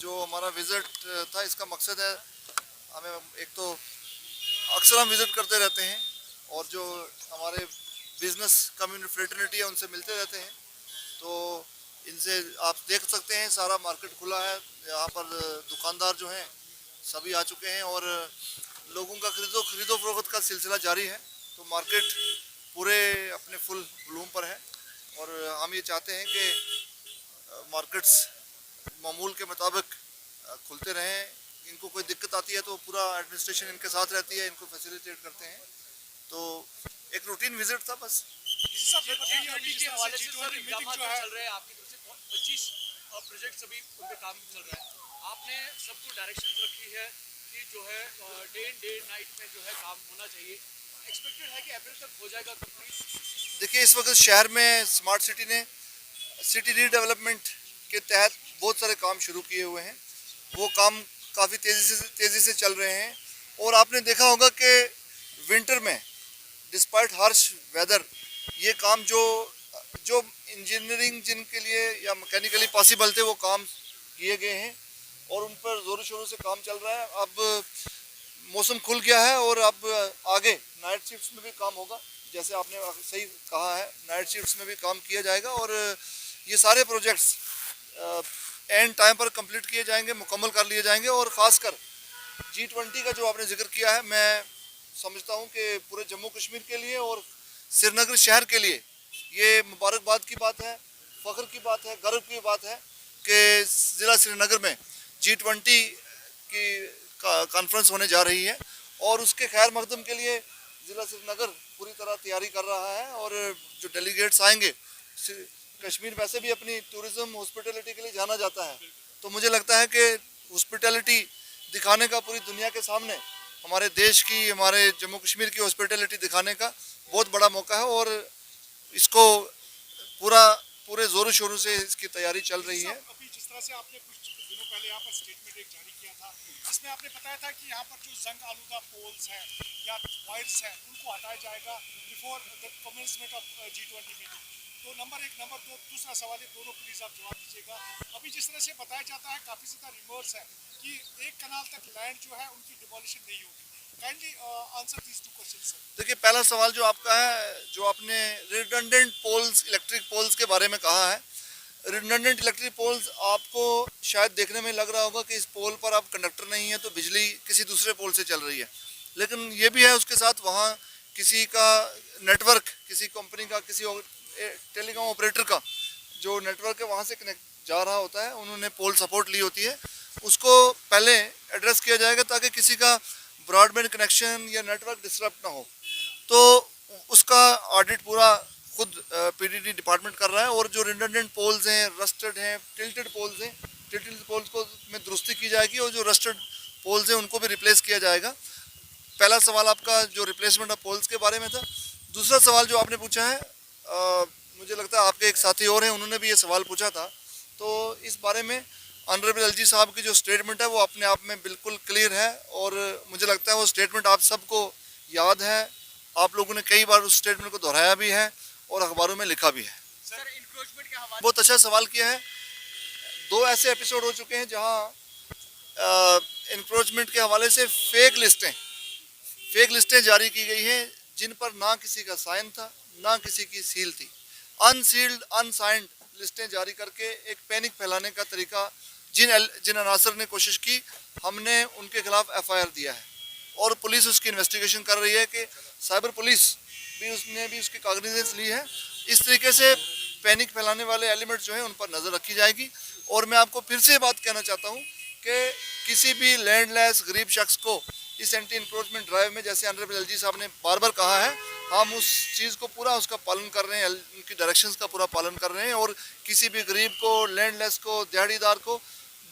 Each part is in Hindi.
जो हमारा विज़िट था इसका मकसद है, हमें एक तो अक्सर हम विज़िट करते रहते हैं और जो हमारे बिज़नेस कम्युनिटी फ्रेटर्निटी है उनसे मिलते रहते हैं। तो इनसे आप देख सकते हैं सारा मार्केट खुला है, यहाँ पर दुकानदार जो हैं सभी आ चुके हैं और लोगों का खरीदो फरोख्त का सिलसिला जारी है। तो मार्केट पूरे अपने फुल ब्लूम पर है और हम ये चाहते हैं कि मार्केट्स मामूल के मुताबिक खुलते रहें। इनको कोई दिक्कत आती है तो पूरा एडमिनिस्ट्रेशन इनके साथ रहती है, इनको फैसिलिटेट करते हैं। तो एक रूटीन विजिट था बस। प्रोजेक्ट अभी उन पे काम चल रहा है, आपने सबको डायरेक्शन रखी है कि जो है डे नाइट में जो है काम होना चाहिए, एक्सपेक्टेड है कि अप्रैल तक हो जाएगा कंप्लीट। देखिए, इस वक्त शहर में स्मार्ट सिटी ने सिटी रीडेवलपमेंट के तहत बहुत सारे काम शुरू किए हुए हैं। वो काम काफ़ी तेज़ी से चल रहे हैं और आपने देखा होगा कि विंटर में डिस्पाइट हार्श वेदर ये काम जो जो इंजीनियरिंग जिनके लिए या मैकेनिकली पॉसिबल थे वो काम किए गए हैं और उन पर ज़ोरों शोरों से काम चल रहा है। अब मौसम खुल गया है और अब आगे नाइट शिफ्ट्स में भी काम होगा, जैसे आपने सही कहा है, नाइट शिफ्ट्स में भी काम किया जाएगा और ये सारे प्रोजेक्ट्स एंड टाइम पर कंप्लीट किए जाएंगे, मुकम्मल कर लिए जाएंगे। और ख़ासकर G20 का जो आपने जिक्र किया है, मैं समझता हूँ कि पूरे जम्मू कश्मीर के लिए और श्रीनगर शहर के लिए ये मुबारकबाद की बात है, फ़ख्र की बात है, गर्व की बात है कि ज़िला श्रीनगर में G20 की कॉन्फ्रेंस होने जा रही है और उसके खैर मकदम के लिए ज़िला श्रीनगर पूरी तरह तैयारी कर रहा है। और जो डेलीगेट्स आएंगे, कश्मीर वैसे भी अपनी टूरिज़्म हॉस्पिटलिटी के लिए जाना जाता है, तो मुझे लगता है कि हॉस्पिटलिटी दिखाने का पूरी दुनिया के सामने हमारे देश की, हमारे जम्मू कश्मीर की हॉस्पिटलिटी दिखाने का बहुत बड़ा मौका है और इसको पूरे ज़ोरों शोरों से इसकी तैयारी चल रही है। अभी जिस तरह से आपने कुछ दिनों पहले यहाँ पर स्टेटमेंट एक जारी किया था, जिसमें आपने बताया था कि यहाँ पर जो जंग आलूदा पोल्स हैं या वायर्स हैं उनको हटाया जाएगा before the commencement of G20 meeting. तो नंबर एक, नंबर दो, दूसरा सवाल है, दोनों प्लीज आप जवाब दीजिएगा। अभी जिस तरह से बताया जाता है, काफ़ी ज़्यादा रिमोर्स है कि एक कनाल तक लैंड जो है उनकी डिमोलिशन नहीं होगी। Kindly answer these two questions sir. देखिए, पहला सवाल जो आपका है, जो आपने रिडंडेंट पोल्स, इलेक्ट्रिक पोल्स के बारे में कहा है। रिडंडेंट इलेक्ट्रिक पोल्स आपको शायद देखने में लग रहा होगा कि इस पोल पर अब कंडक्टर नहीं है तो बिजली किसी दूसरे पोल से चल रही है, लेकिन ये भी है उसके साथ वहाँ किसी का नेटवर्क, किसी कंपनी का, किसी टेलीकॉम ऑपरेटर का जो नेटवर्क है वहाँ से कनेक्ट जा रहा होता है, उन्होंने पोल सपोर्ट ली होती है, उसको पहले एड्रेस किया जाएगा ताकि किसी का ब्रॉडबैंड कनेक्शन या नेटवर्क डिस्टर्ब ना हो। तो उसका ऑडिट पूरा खुद पीडीडी डिपार्टमेंट कर रहा है और जो रिडंडेंट पोल्स हैं, रस्टेड हैं, टिल्टेड पोल्स हैं, टिल्टेड पोल्स को में दुरुस्ती की जाएगी और जो रस्टेड पोल्स हैं उनको भी रिप्लेस किया जाएगा। पहला सवाल आपका जो रिप्लेसमेंट ऑफ पोल्स के बारे में था। दूसरा सवाल जो आपने पूछा है, मुझे लगता है आपके एक साथी और हैं, उन्होंने भी ये सवाल पूछा था। तो इस बारे में ऑनरेबल एलजी साहब की जो स्टेटमेंट है वो अपने आप में बिल्कुल क्लियर है और मुझे लगता है वो स्टेटमेंट आप सबको याद है। आप लोगों ने कई बार उस स्टेटमेंट को दोहराया भी है और अखबारों में लिखा भी है। सर, इंक्रोचमेंट के हवाले बहुत अच्छा सवाल किया है। दो ऐसे एपिसोड हो चुके हैं जहां इंक्रोचमेंट के हवाले से फेक लिस्टें जारी की गई हैं जिन पर ना किसी का साइन था, ना किसी की सील थी। अनसील्ड, अनसाइंड लिस्टें जारी करके एक पैनिक फैलाने का तरीका जिन अनासर ने कोशिश की, हमने उनके खिलाफ एफआईआर दिया है और पुलिस उसकी इन्वेस्टिगेशन कर रही है कि साइबर पुलिस भी उसकी कॉग्निजेंस ली है। इस तरीके से पैनिक फैलाने वाले एलिमेंट जो हैं उन पर नज़र रखी जाएगी। और मैं आपको फिर से बात कहना चाहता हूँ कि किसी भी लैंडलेस गरीब शख्स को इस एंटी इंक्रोचमेंट ड्राइव में, जैसे ऑनरेबल एलजी साहब ने बार बार कहा है, हम उस चीज़ को पूरा उसका पालन कर रहे हैं, उनकी डायरेक्शंस का पूरा पालन कर रहे हैं और किसी भी गरीब को, लैंडलेस को, दिहाड़ीदार को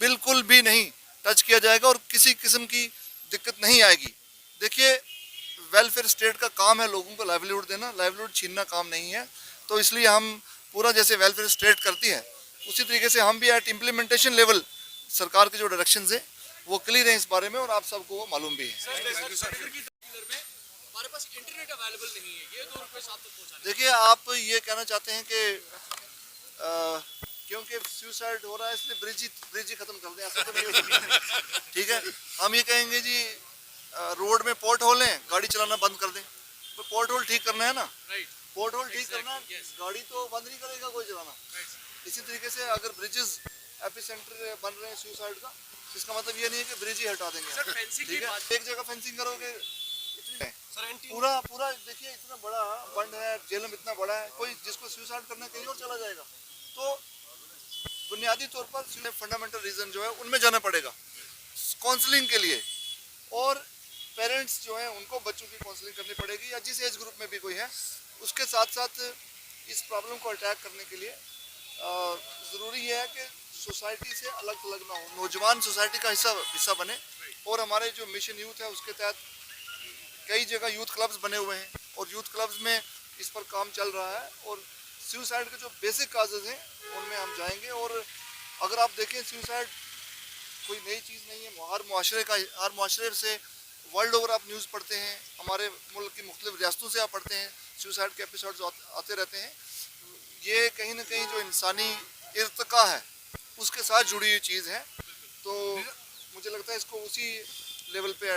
बिल्कुल भी नहीं टच किया जाएगा और किसी किस्म की दिक्कत नहीं आएगी। देखिए, वेलफेयर स्टेट का काम है लोगों को लाइवलीहुड देना, लाइवलीहुड छीनना काम नहीं है। तो इसलिए हम पूरा जैसे वेलफेयर स्टेट करती है उसी तरीके से हम भी एट इम्प्लीमेंटेशन लेवल सरकार के जो डायरेक्शंस है वो क्लियर है इस बारे में और आप सबको वो मालूम भी है। हमारे पास इंटरनेट अवेलेबल नहीं है, ये 2 रुपए साथ तक पहुंचाने। देखिए, आप ये कहना चाहते हैं कि क्योंकि सुसाइड हो रहा है इसलिए ब्रिज ही खत्म कर दें, ऐसा तो नहीं हो सकता। ठीक है, हम ये कहेंगे जी रोड में पोर्ट होल है, गाड़ी चलाना बंद कर दें, तो पोर्ट होल ठीक करना है ना, पोर्ट होल ठीक करना है, गाड़ी तो बंद नहीं करेगा कोई चलाना। इसी तरीके से अगर ब्रिजेस एपिसेंटर बन रहे हैं सुसाइड का, इसका मतलब ये नहीं है कि ब्रिज ही हटा देंगे। ठीक है, एक जगह फेंसिंग करोगे, पूरा देखिए इतना बड़ा बंड है, जेलम इतना बड़ा है, कोई जिसको सुसाइड करना कहीं और चला जाएगा। तो बुनियादी तौर पर फंडामेंटल रीजन जो है उनमें जाना पड़ेगा काउंसलिंग के लिए, और पेरेंट्स जो हैं उनको बच्चों की काउंसलिंग करनी पड़ेगी, या जिस एज ग्रुप में भी कोई है उसके साथ साथ इस प्रॉब्लम को अटैक करने के लिए ज़रूरी है कि सोसाइटी से अलग थलग ना हो, नौजवान सोसाइटी का हिस्सा बने। और हमारे जो मिशन यूथ है उसके तहत कई जगह यूथ क्लब्स बने हुए हैं, और यूथ क्लब्स में इस पर काम चल रहा है, और सुसाइड के जो बेसिक काजेज हैं उनमें हम जाएंगे। और अगर आप देखें सुसाइड कोई नई चीज़ नहीं है, हर मुआशरे से वर्ल्ड ओवर आप न्यूज़ पढ़ते हैं, हमारे मुल्क की मुख्तलिफ रियासतों से आप पढ़ते हैं, सुसाइड के एपिसोड्स आते रहते हैं। ये कहीं ना कहीं जो इंसानी इर्तिका है उसके साथ जुड़ी हुई चीज़ है, तो मुझे लगता है इसको उसी लेवल पे